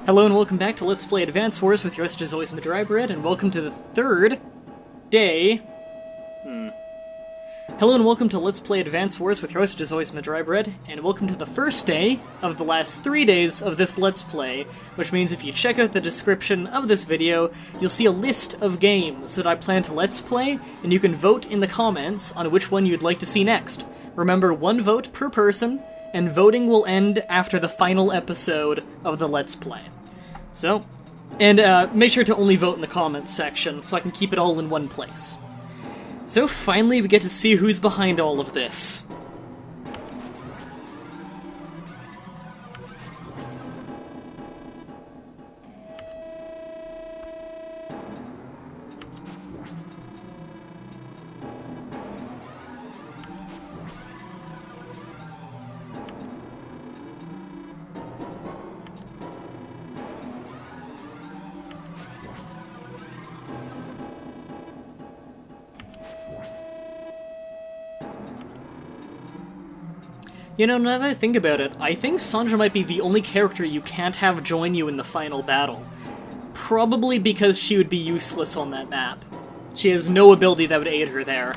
Hello and welcome back to Let's Play Advance Wars with your host as always, Mah-Dry-Bread, and welcome to the third day... Hello and welcome to Let's Play Advance Wars with your host as always, Mah-Dry-Bread, and welcome to the first day of the last 3 days of this Let's Play, which means if you check out the description of this video, you'll see a list of games that I plan to Let's Play, and you can vote in the comments on which one you'd like to see next. Remember, 1 vote per person, and voting will end after the final episode of the Let's Play. So, and make sure to only vote in the comments section so I can keep it all in one place. So finally we get to see who's behind all of this. You know, now that I think about it, I think Sandra might be the only character you can't have join you in the final battle. Probably because she would be useless on that map. She has no ability that would aid her there.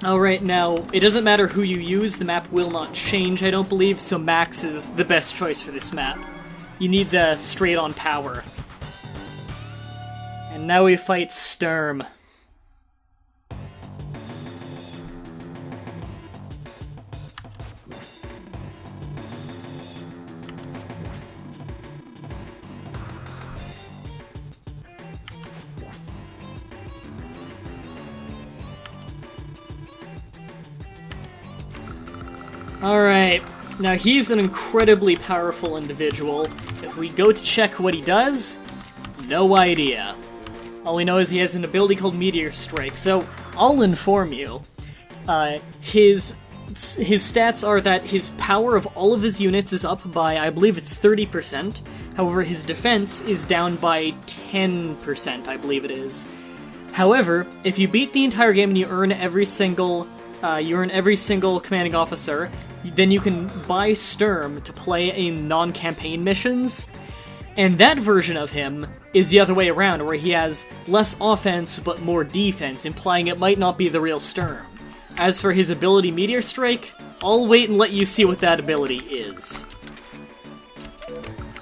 Alright, now, it doesn't matter who you use, the map will not change, I don't believe, so Max is the best choice for this map. You need the straight-on power. And now we fight Sturm. Alright, now he's an incredibly powerful individual. If we go to check what he does, no idea. All we know is he has an ability called Meteor Strike, so I'll inform you. His stats are that his power of all of his units is up by, I believe it's 30%, however his defense is down by 10%, I believe it is. However, if you beat the entire game and you earn every single commanding officer, then you can buy Sturm to play in non-campaign missions, and that version of him is the other way around, where he has less offense but more defense, implying it might not be the real Sturm. As for his ability Meteor Strike, I'll wait and let you see what that ability is.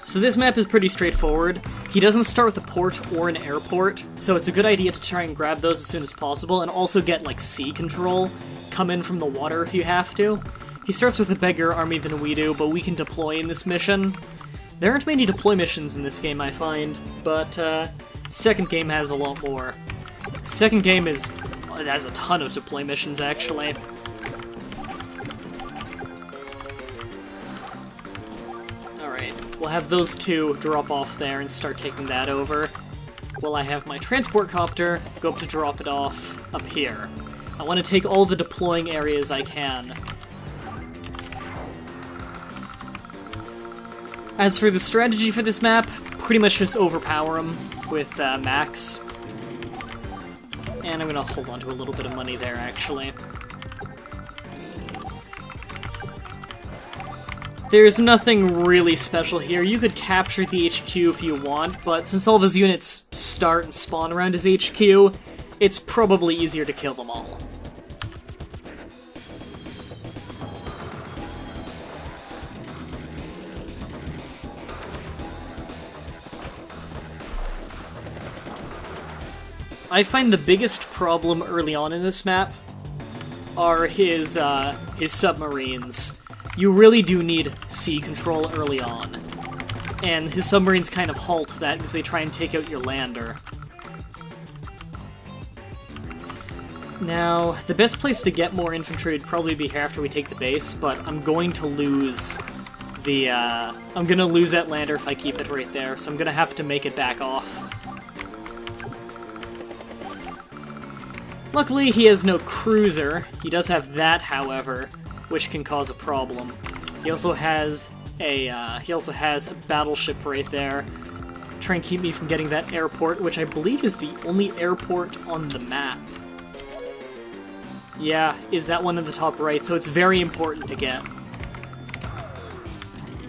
So this map is pretty straightforward. He doesn't start with a port or an airport, so it's a good idea to try and grab those as soon as possible, and also get, like, sea control. Come in from the water if you have to. He starts with a bigger army than we do, but we can deploy in this mission. There aren't many deploy missions in this game, I find, but second game has a lot more. Second game has a ton of deploy missions, actually. Alright, we'll have those two drop off there and start taking that over, while I have my transport copter go up to drop it off up here. I want to take all the deploying areas I can. As for the strategy for this map, pretty much just overpower him with Max. And I'm going to hold on to a little bit of money there, actually. There's nothing really special here. You could capture the HQ if you want, but since all of his units start and spawn around his HQ, it's probably easier to kill them all. I find the biggest problem early on in this map are his submarines. You really do need sea control early on. And his submarines kind of halt that because they try and take out your lander. Now, the best place to get more infantry would probably be here after we take the base, but I'm going to lose that lander if I keep it right there, so I'm gonna have to make it back off. Luckily, he has no cruiser. He does have that, however, which can cause a problem. He also has a battleship right there, try and keep me from getting that airport, which I believe is the only airport on the map. Yeah, is that one in the top right, so it's very important to get.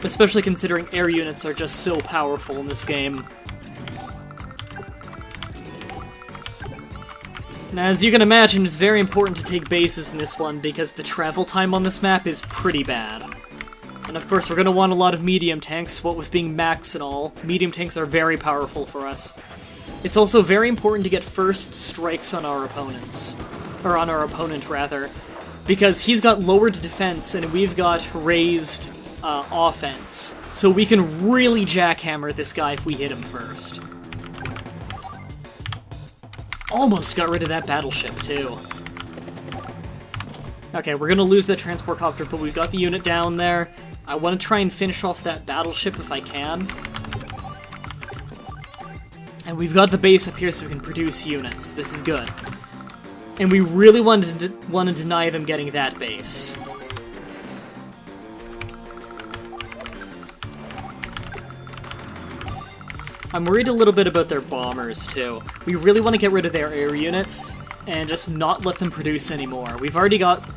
Especially considering air units are just so powerful in this game. Now, as you can imagine, it's very important to take bases in this one, because the travel time on this map is pretty bad. And of course, we're going to want a lot of medium tanks, what with being max and all. Medium tanks are very powerful for us. It's also very important to get first strikes on our opponents. Or on our opponent, rather. Because he's got lowered defense, and we've got raised offense. So we can really jackhammer this guy if we hit him first. Almost got rid of that battleship, too. Okay, we're gonna lose that transport copter, but we've got the unit down there. I want to try and finish off that battleship if I can. And we've got the base up here so we can produce units. This is good. And we really want to deny them getting that base. I'm worried a little bit about their bombers, too. We really want to get rid of their air units and just not let them produce anymore. We've already got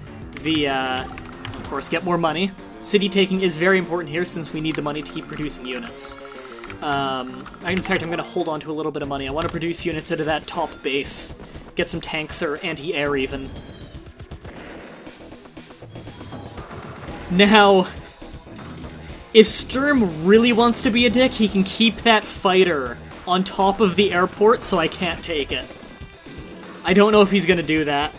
the, of course, get more money. City taking is very important here since we need the money to keep producing units. In fact, I'm going to hold on to a little bit of money. I want to produce units out of that top base. Get some tanks or anti-air even. Now, if Sturm really wants to be a dick, he can keep that fighter on top of the airport so I can't take it. I don't know if he's going to do that.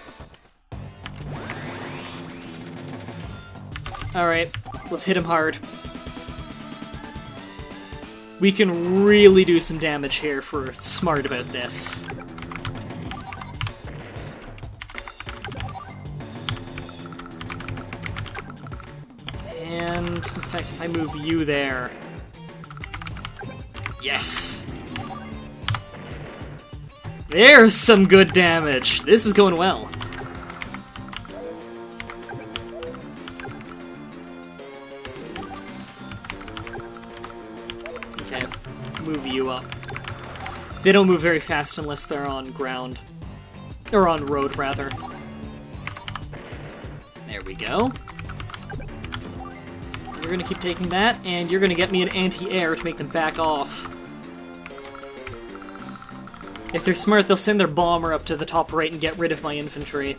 Alright, let's hit him hard. We can really do some damage here if we're smart about this. And, in fact, if I move you there... Yes! There's some good damage! This is going well. Okay, move you up. They don't move very fast unless they're on ground. Or on road, rather. There we go. You're gonna keep taking that, and you're gonna get me an anti-air to make them back off. If they're smart, they'll send their bomber up to the top right and get rid of my infantry.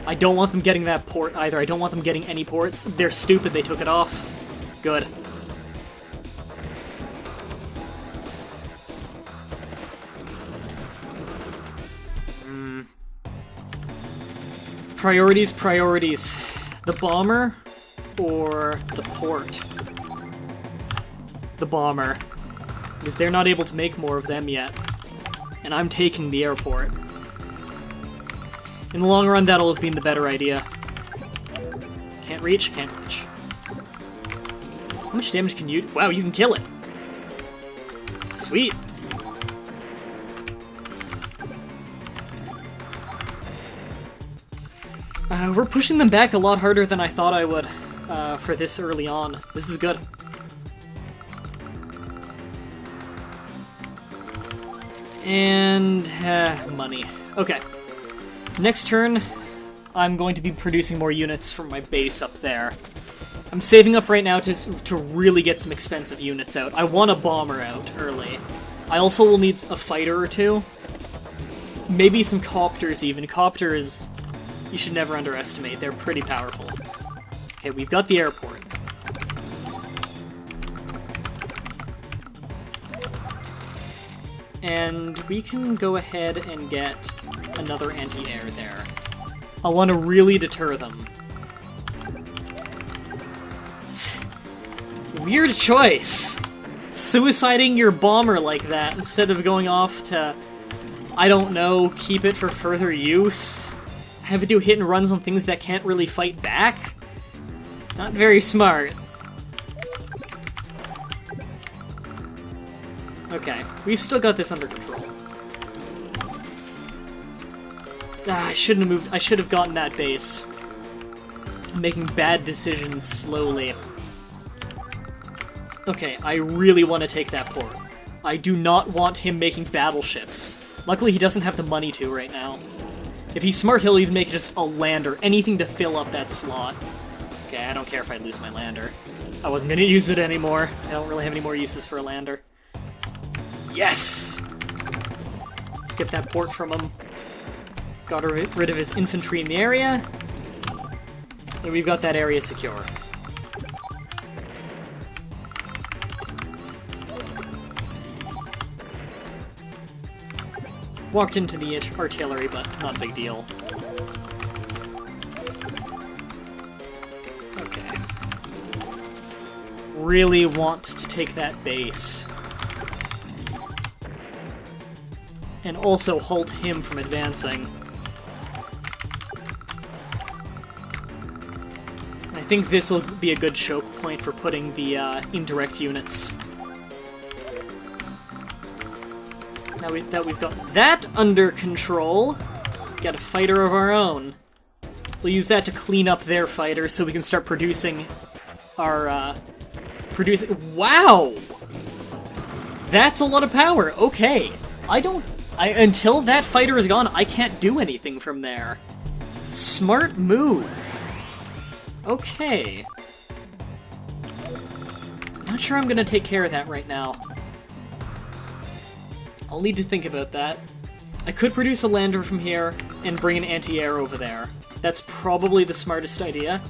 I don't want them getting that port either. I don't want them getting any ports. They're stupid, they took it off. Good. Priorities, priorities. The bomber or the port? The bomber. Because they're not able to make more of them yet. And I'm taking the airport. In the long run, that'll have been the better idea. Can't reach? Can't reach. How much damage can you... Wow, you can kill it! Sweet! We're pushing them back a lot harder than I thought I would for this early on. This is good. And money. Okay. Next turn, I'm going to be producing more units from my base up there. I'm saving up right now to really get some expensive units out. I want a bomber out early. I also will need a fighter or two. Maybe some copters even. Copters... You should never underestimate. They're pretty powerful. Okay, we've got the airport. And we can go ahead and get another anti-air there. I want to really deter them. Weird choice! Suiciding your bomber like that instead of going off to, I don't know, keep it for further use? Have to do hit and runs on things that can't really fight back? Not very smart. Okay, we've still got this under control. I shouldn't have moved. I should have gotten that base. I'm making bad decisions slowly. Okay, I really want to take that port. I do not want him making battleships. Luckily, he doesn't have the money to right now. If he's smart, he'll even make just a lander, anything to fill up that slot. Okay, I don't care if I lose my lander. I wasn't going to use it anymore. I don't really have any more uses for a lander. Yes! Let's get that port from him. Got rid of his infantry in the area. And we've got that area secure. Walked into the artillery, but not a big deal. Okay. Really want to take that base. And also halt him from advancing. I think this will be a good choke point for putting the indirect units. Now that we've got that under control, got a fighter of our own. We'll use that to clean up their fighters so we can start producing our, Wow! That's a lot of power! Okay. Until that fighter is gone, I can't do anything from there. Smart move. Okay. Not sure I'm gonna take care of that right now. I'll need to think about that. I could produce a lander from here and bring an anti-air over there. That's probably the smartest idea.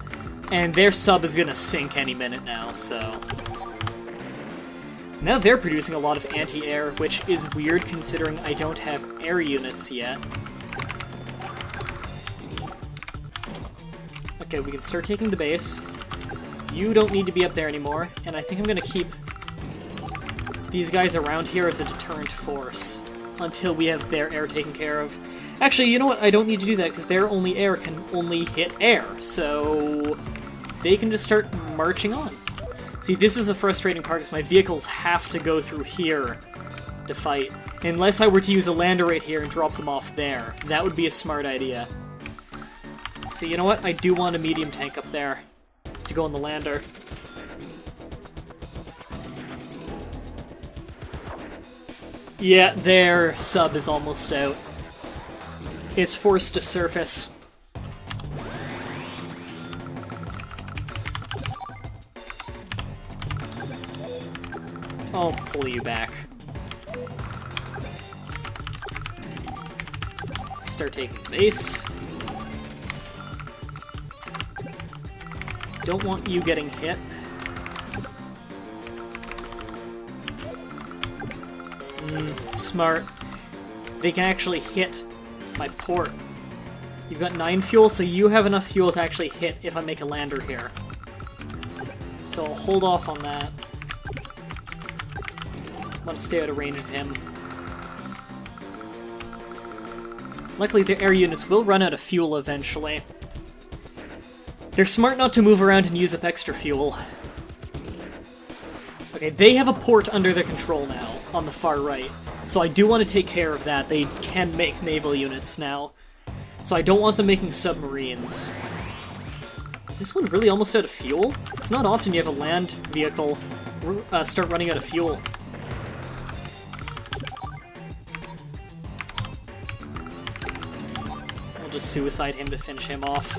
And their sub is gonna sink any minute now, so... Now they're producing a lot of anti-air, which is weird considering I don't have air units yet. Okay, we can start taking the base. You don't need to be up there anymore, and I think I'm gonna keep these guys around here as a deterrent force until we have their air taken care of. Actually, you know what? I don't need to do that because their only air can only hit air, so they can just start marching on. See, this is a frustrating part because my vehicles have to go through here to fight. Unless I were to use a lander right here and drop them off there. That would be a smart idea. So you know what? I do want a medium tank up there to go on the lander. Yeah, their sub is almost out. It's forced to surface. I'll pull you back. Start taking the base. Don't want you getting hit. Smart. They can actually hit my port. You've got 9 fuel, so you have enough fuel to actually hit if I make a lander here. So I'll hold off on that. I want to stay out of range of him. Luckily, their air units will run out of fuel eventually. They're smart not to move around and use up extra fuel. Okay, they have a port under their control now, on the far right. So I do want to take care of that. They can make naval units now. So I don't want them making submarines. Is this one really almost out of fuel? It's not often you have a land vehicle start running out of fuel. I'll just suicide him to finish him off.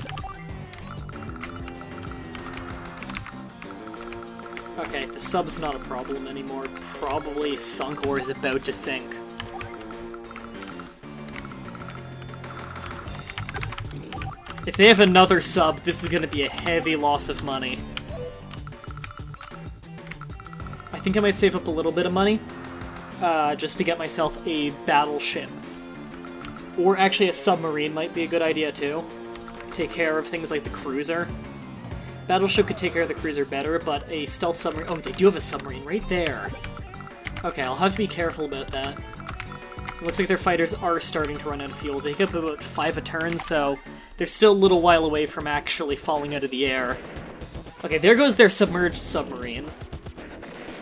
Okay, the sub's not a problem anymore. Probably sunk or is about to sink. If they have another sub, this is going to be a heavy loss of money. I think I might save up a little bit of money, just to get myself a battleship. Or actually a submarine might be a good idea too. Take care of things like the cruiser. Battleship could take care of the cruiser better, but a stealth submarine... Oh, they do have a submarine right there. Okay, I'll have to be careful about that. It looks like their fighters are starting to run out of fuel. They get up about 5 a turn, so they're still a little while away from actually falling out of the air. Okay, there goes their submerged submarine.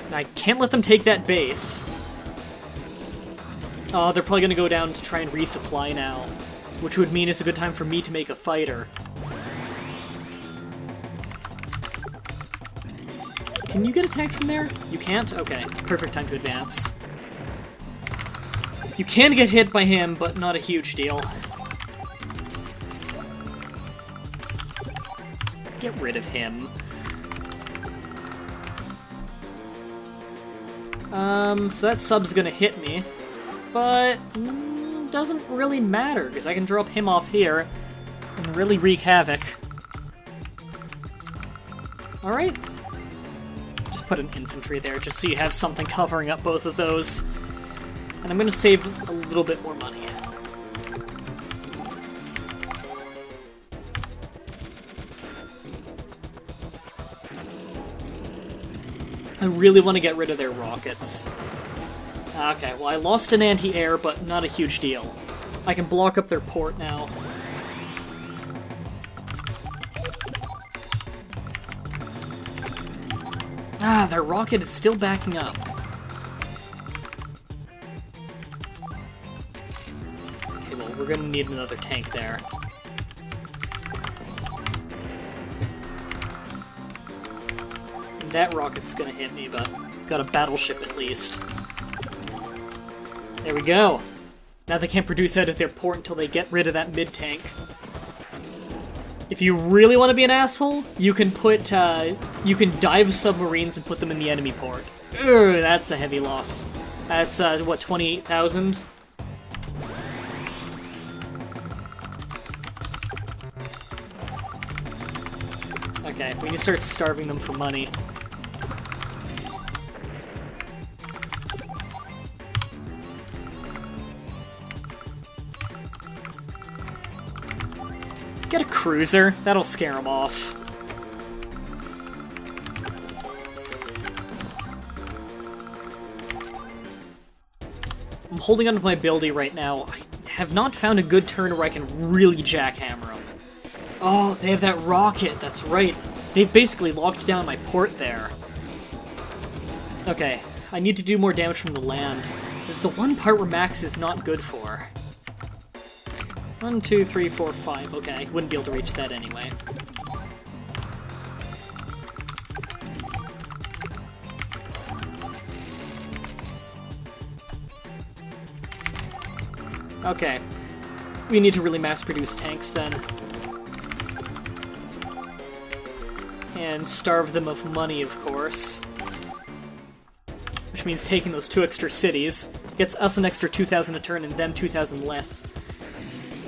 And I can't let them take that base. Oh, they're probably going to go down to try and resupply now, which would mean it's a good time for me to make a fighter. Can you get a tank from there? You can't? Okay, perfect time to advance. You can get hit by him, but not a huge deal. Get rid of him. So that sub's gonna hit me, but doesn't really matter, because I can drop him off here and really wreak havoc. Alright. Just put an infantry there, just so you have something covering up both of those. And I'm gonna save a little bit more money. I really want to get rid of their rockets. Okay, well I lost an anti-air, but not a huge deal. I can block up their port now. Ah, their rocket is still backing up. Okay, well we're gonna need another tank there. That rocket's gonna hit me, but got a battleship at least. There we go. Now they can't produce out of their port until they get rid of that mid-tank. If you really want to be an asshole, you can put, you can dive submarines and put them in the enemy port. Ugh, that's a heavy loss. That's, what, 28,000? Okay, we need to start starving them for money. Get a cruiser. That'll scare them off. I'm holding onto my buildie right now. I have not found a good turn where I can really jackhammer them. Oh, they have that rocket. That's right. They've basically locked down my port there. Okay, I need to do more damage from the land. This is the one part where Max is not good for. 1, 2, 3, 4, 5. Okay, wouldn't be able to reach that anyway. Okay. We need to really mass-produce tanks then. And starve them of money, of course. Which means taking those 2 extra cities. Gets us an extra 2,000 a turn and them 2,000 less.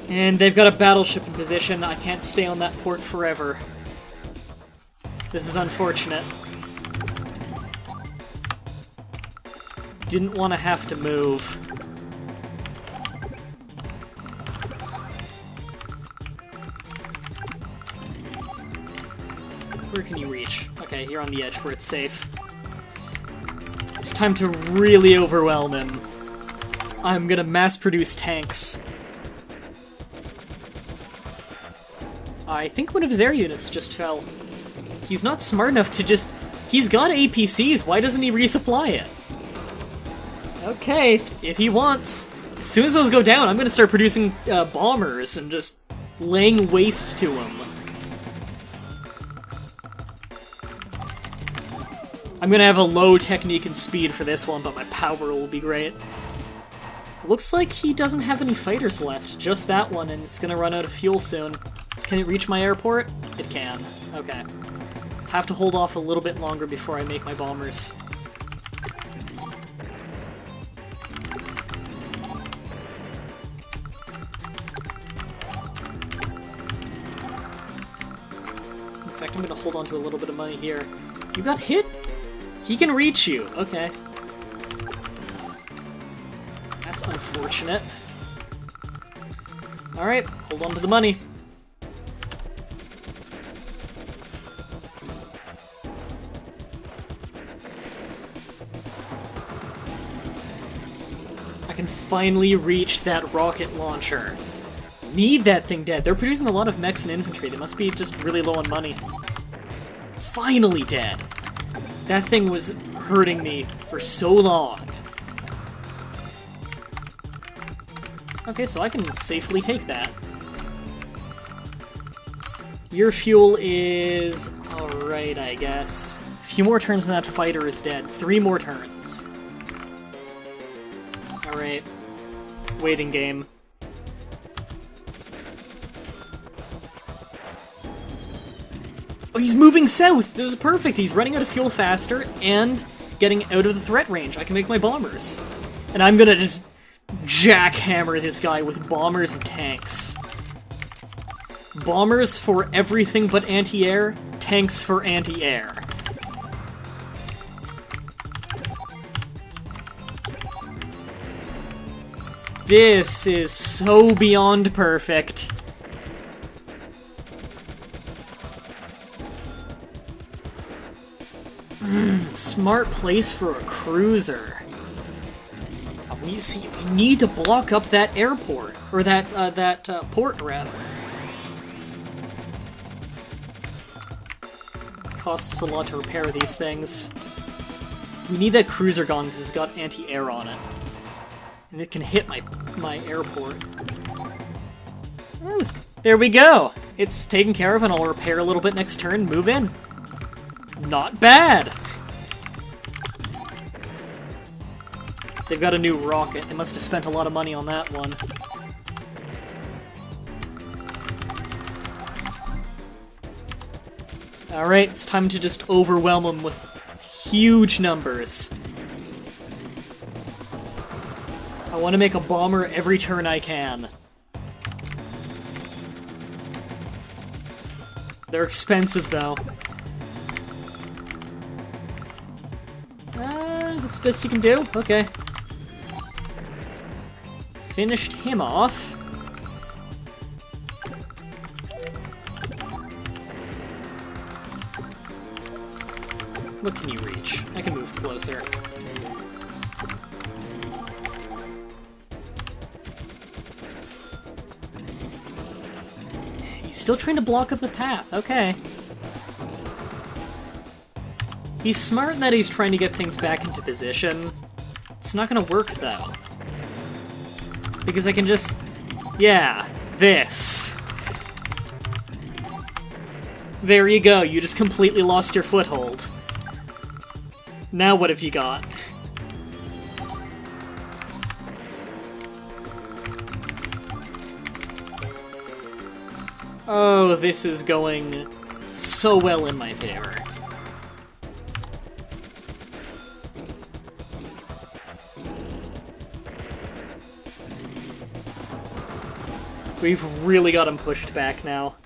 And they've got a battleship in position. I can't stay on that port forever. This is unfortunate. Didn't want to have to move. Where can you reach? Okay, you're on the edge where it's safe. It's time to really overwhelm him. I'm gonna mass-produce tanks. I think one of his air units just fell. He's not smart enough to just... He's got APCs, why doesn't he resupply it? Okay, if he wants. As soon as those go down, I'm gonna start producing bombers and just laying waste to them. I'm gonna have a low technique and speed for this one, but my power will be great. Looks like he doesn't have any fighters left, just that one, and it's gonna run out of fuel soon. Can it reach my airport? It can. Okay. Have to hold off a little bit longer before I make my bombers. In fact, I'm gonna hold on to a little bit of money here. You got hit? He can reach you. Okay. That's unfortunate. Alright, hold on to the money. I can finally reach that rocket launcher. Need that thing dead. They're producing a lot of mechs and infantry. They must be just really low on money. Finally dead. That thing was hurting me for so long. Okay, so I can safely take that. Your fuel is alright, I guess. few more turns and that fighter is dead. 3 more turns. Alright. Waiting game. Oh, he's moving south! This is perfect! He's running out of fuel faster and getting out of the threat range. I can make my bombers. And I'm gonna just jackhammer this guy with bombers and tanks. Bombers for everything but anti-air, tanks for anti-air. This is so beyond perfect. Smart place for a cruiser. We need to block up that airport, or that port rather. Costs a lot to repair these things. We need that cruiser gone because it's got anti-air on it, and it can hit my airport. Ooh, there we go. It's taken care of, and I'll repair a little bit next turn. Move in. Not bad. They've got a new rocket. They must have spent a lot of money on that one. Alright, it's time to just overwhelm them with huge numbers. I want to make a bomber every turn I can. They're expensive, though. That's the best you can do? Okay. Finished him off. What can you reach? I can move closer. He's still trying to block up the path. Okay. He's smart in that he's trying to get things back into position. It's not gonna work, though. Because I can just... yeah, this. There you go, you just completely lost your foothold. Now what have you got? Oh, this is going so well in my favor. We've really got him pushed back now.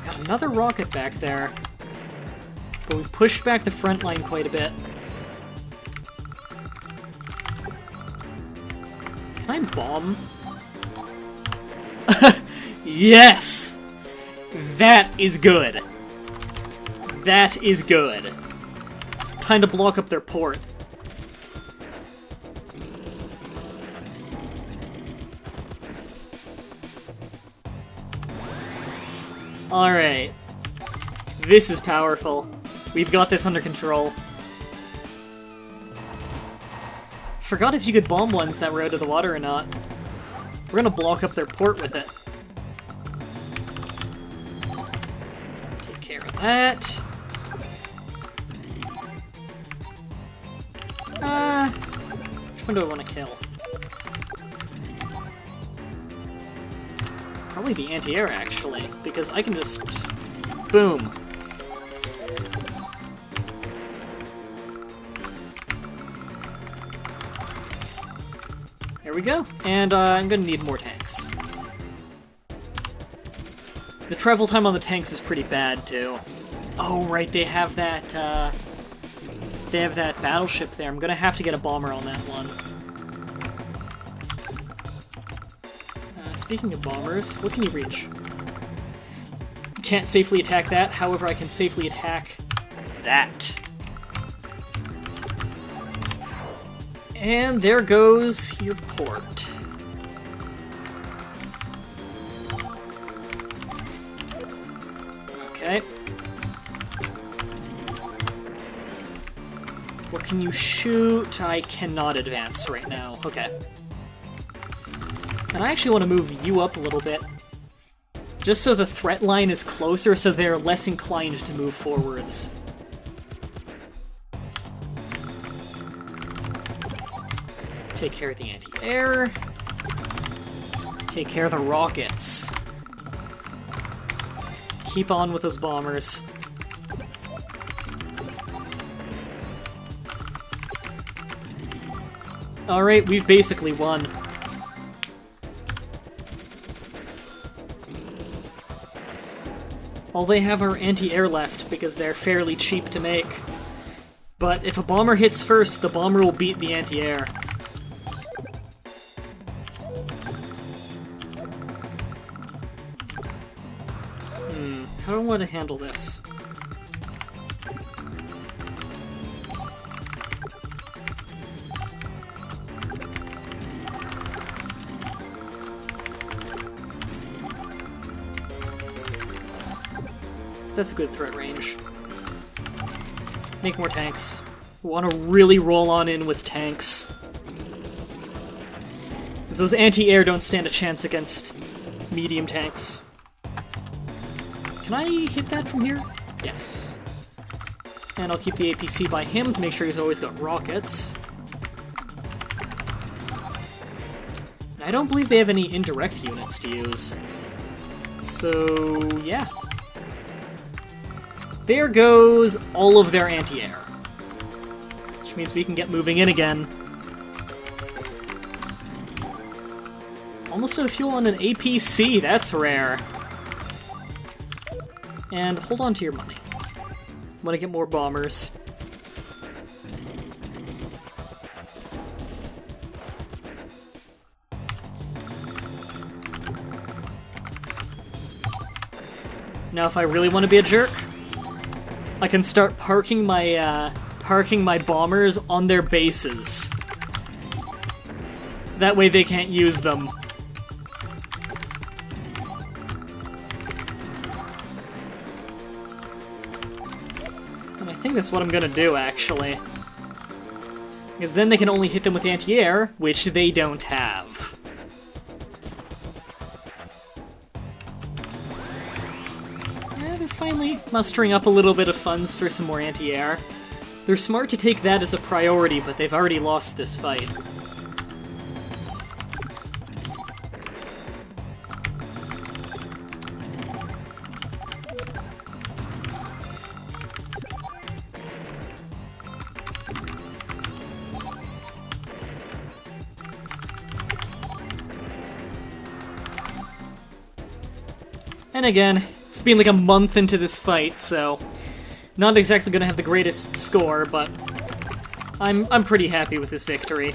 Got another rocket back there. But we've pushed back the front line quite a bit. Can I bomb? Yes! That is good. That is good. Time to block up their port. Alright. This is powerful. We've got this under control. Forgot if you could bomb ones that were out of the water or not. We're gonna block up their port with it. Take care of that. Which one do I want to kill? Probably the anti-air, actually, because I can just... boom. There we go. And I'm gonna need more tanks. The travel time on the tanks is pretty bad, too. Oh, right, they have that, they have that battleship there. I'm gonna have to get a bomber on that one. Speaking of bombers, what can you reach? Can't safely attack that, however I can safely attack that. And there goes your port. Okay. What can you shoot? I cannot advance right now. Okay. And I actually want to move you up a little bit. Just so the threat line is closer, so they're less inclined to move forwards. Take care of the anti-air. Take care of the rockets. Keep on with those bombers. Alright, we've basically won. All they have are anti-air left, because they're fairly cheap to make. But if a bomber hits first, the bomber will beat the anti-air. How do I want to handle this? That's a good threat range. Make more tanks. We want to really roll on in with tanks. Because those anti-air don't stand a chance against medium tanks. Can I hit that from here? Yes. And I'll keep the APC by him to make sure he's always got rockets. And I don't believe they have any indirect units to use. So, yeah. There goes all of their anti-air. Which means we can get moving in again. Almost out of fuel on an APC, that's rare. And hold on to your money. I want to get more bombers. Now if I really want to be a jerk, I can start parking my bombers on their bases. That way they can't use them. And I think that's what I'm gonna do, actually. Because then they can only hit them with anti-air, which they don't have. They're finally mustering up a little bit of funds for some more anti-air. They're smart to take that as a priority, but they've already lost this fight. And again, it's been like a month into this fight, so not exactly gonna have the greatest score, but I'm pretty happy with this victory.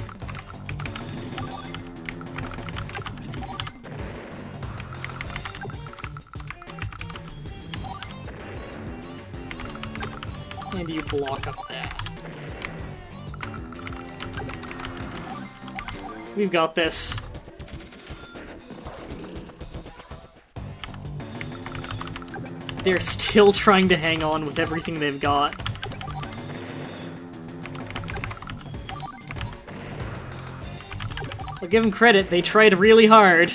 And you block up that. We've got this. They're still trying to hang on with everything they've got. I'll give them credit, they tried really hard.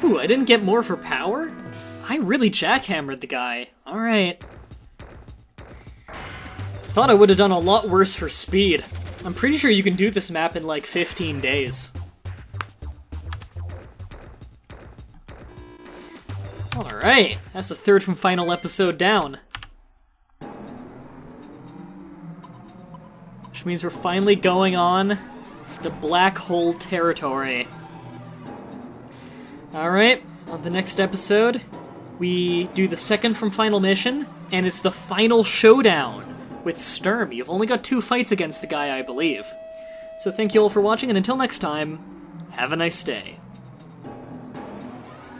Ooh, I didn't get more for power? I really jackhammered the guy. Alright. Thought I would have done a lot worse for speed. I'm pretty sure you can do this map in like 15 days. Alright, that's the third from final episode down. Which means we're finally going on to Black Hole territory. Alright, on the next episode, we do the second from final mission, and it's the final showdown with Sturm. You've only got 2 fights against the guy, I believe. So thank you all for watching, and until next time, have a nice day.